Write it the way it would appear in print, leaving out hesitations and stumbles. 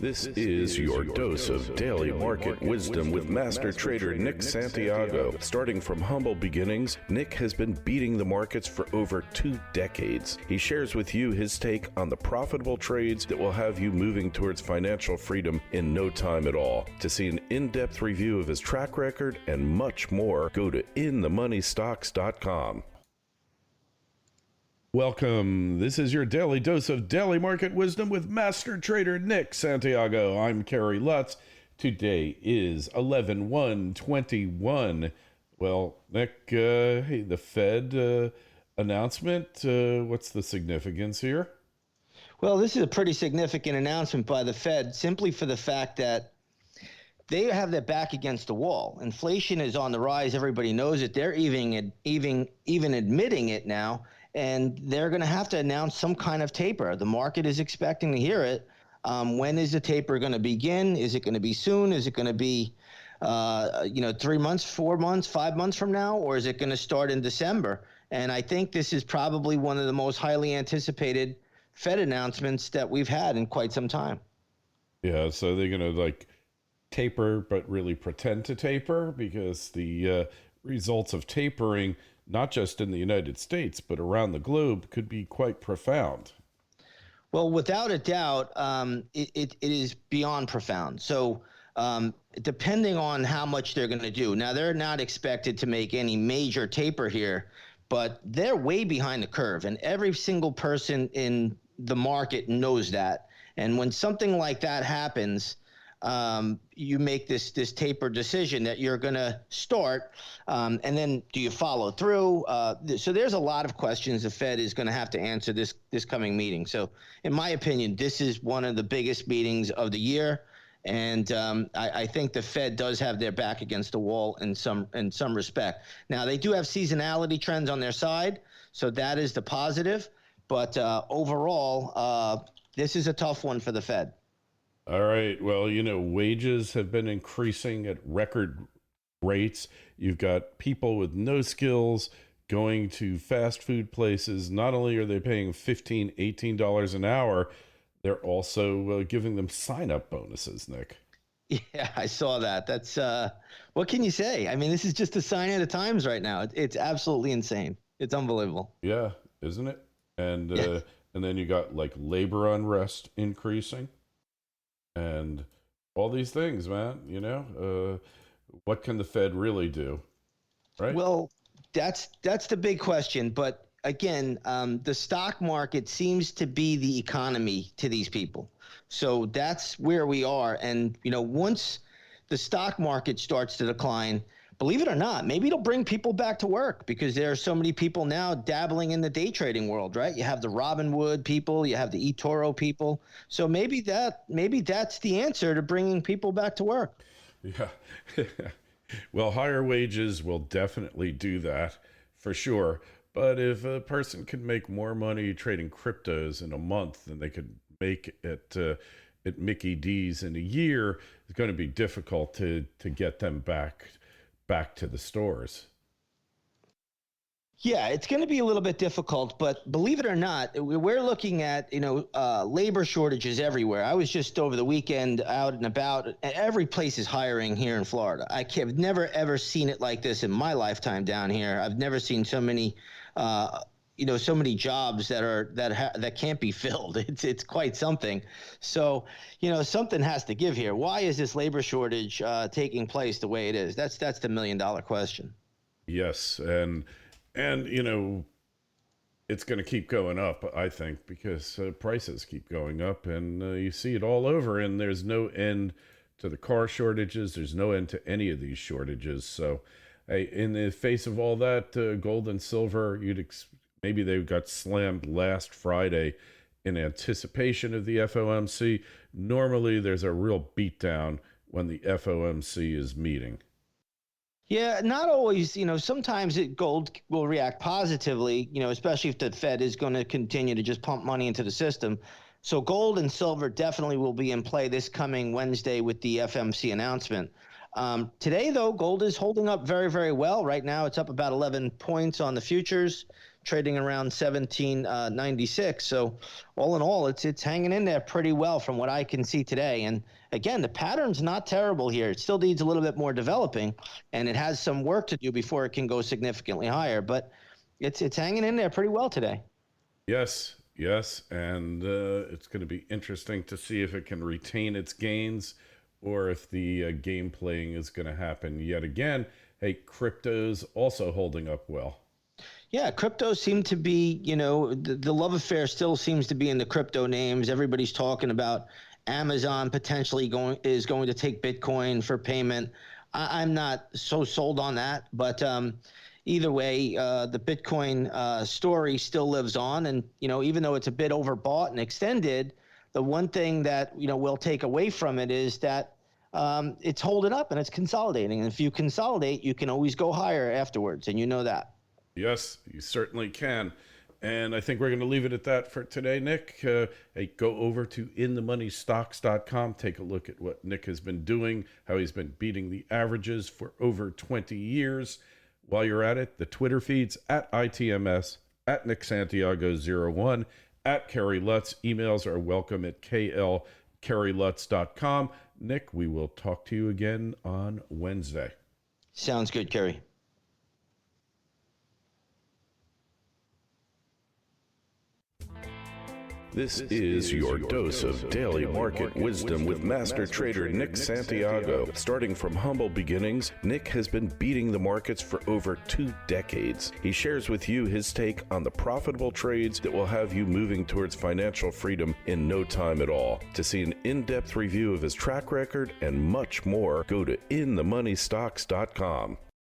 This is your dose of daily market wisdom with master trader Nick Santiago. Starting from humble beginnings, Nick has been beating the markets for over 2 decades. He shares with you his take on the profitable trades that will have you moving towards financial freedom in no time at all. To see an in-depth review of his track record and much more, go to inthemoneystocks.com. Welcome. This is your daily dose of daily market wisdom with master trader Nick Santiago. I'm Kerry Lutz. Today is 11/1/21. Well, Nick, hey, the Fed announcement, what's the significance here? Well, this is a pretty significant announcement by the Fed, simply for the fact that they have their back against the wall. Inflation is on the rise. Everybody knows it. They're even admitting it now. And they're going to have to announce some kind of taper. The market is expecting to hear it. When is the taper going to begin? Is it going to be soon? Is it going to be, 3 months, 4 months, 5 months from now? Or is it going to start in December? And I think this is probably one of the most highly anticipated Fed announcements that we've had in quite some time. Yeah, so they're going to taper, but really pretend to taper, because the results of tapering, not just in the United States, but around the globe, could be quite profound. Well, without a doubt, it is beyond profound. So depending on how much they're going to do. Now, they're not expected to make any major taper here, but they're way behind the curve. And every single person in the market knows that. And when something like that happens, you make this taper decision that you're going to start, and then do you follow through? So there's a lot of questions the Fed is going to have to answer this coming meeting. So in my opinion, this is one of the biggest meetings of the year, and I think the Fed does have their back against the wall in some respect. Now, they do have seasonality trends on their side, so that is the positive. But overall, this is a tough one for the Fed. All right. Well, wages have been increasing at record rates. You've got people with no skills going to fast food places. Not only are they paying $15, $18 an hour, they're also giving them sign-up bonuses, Nick. Yeah, I saw that. That's what can you say? I mean, this is just a sign of the times right now. It's absolutely insane. It's unbelievable. Yeah, isn't it? And and then you got labor unrest increasing. And all these things, man, what can the Fed really do? Right? Well, that's the big question. But again, the stock market seems to be the economy to these people. So that's where we are. And, once the stock market starts to decline, believe it or not, maybe it'll bring people back to work, because there are so many people now dabbling in the day trading world, right? You have the Robinhood people, you have the eToro people. So maybe that's the answer to bringing people back to work. Yeah. Well, higher wages will definitely do that for sure. But if a person can make more money trading Kryptos in a month than they could make at Mickey D's in a year, it's going to be difficult to get them back to the stores. Yeah, it's going to be a little bit difficult, but believe it or not, we're looking at, labor shortages everywhere. I was just over the weekend out and about. Every place is hiring here in Florida. I've never, ever seen it like this in my lifetime down here. I've never seen so many, so many jobs that can't be filled. It's quite something. So, something has to give here. Why is this labor shortage taking place the way it is? That's the $1 million question. Yes, and it's going to keep going up, I think, because prices keep going up, and you see it all over, and there's no end to the car shortages. There's no end to any of these shortages. So in the face of all that, gold and silver, maybe they got slammed last Friday in anticipation of the FOMC. Normally, there's a real beatdown when the FOMC is meeting. Yeah, not always. Sometimes gold will react positively, especially if the Fed is going to continue to just pump money into the system. So gold and silver definitely will be in play this coming Wednesday with the FOMC announcement. Today, though, gold is holding up very, very well. Right now, it's up about 11 points on the futures. trading around 1796. So all in all, it's hanging in there pretty well from what I can see today. And again, the pattern's not terrible here. It still needs a little bit more developing, and it has some work to do before it can go significantly higher. But it's hanging in there pretty well today. Yes, and it's going to be interesting to see if it can retain its gains or if the game playing is going to happen yet again. Hey, Kryptos also holding up well. Yeah, crypto seem to be, the love affair still seems to be in the crypto names. Everybody's talking about Amazon potentially going to take Bitcoin for payment. I'm not so sold on that, but either way, the Bitcoin story still lives on. And, even though it's a bit overbought and extended, the one thing that, we'll take away from it is that it's holding up and it's consolidating. And if you consolidate, you can always go higher afterwards. And you know that. Yes, you certainly can. And I think we're going to leave it at that for today, Nick. Hey, go over to inthemoneystocks.com. Take a look at what Nick has been doing, how he's been beating the averages for over 20 years. While you're at it, the Twitter feeds at ITMS, at Nick Santiago01, at Kerry Lutz. Emails are welcome at klkerrylutz.com. Nick, we will talk to you again on Wednesday. Sounds good, Kerry. This is your dose of daily market wisdom with master trader Nick Santiago. Starting from humble beginnings, Nick has been beating the markets for over 2 decades. He shares with you his take on the profitable trades that will have you moving towards financial freedom in no time at all. To see an in-depth review of his track record and much more, go to inthemoneystocks.com.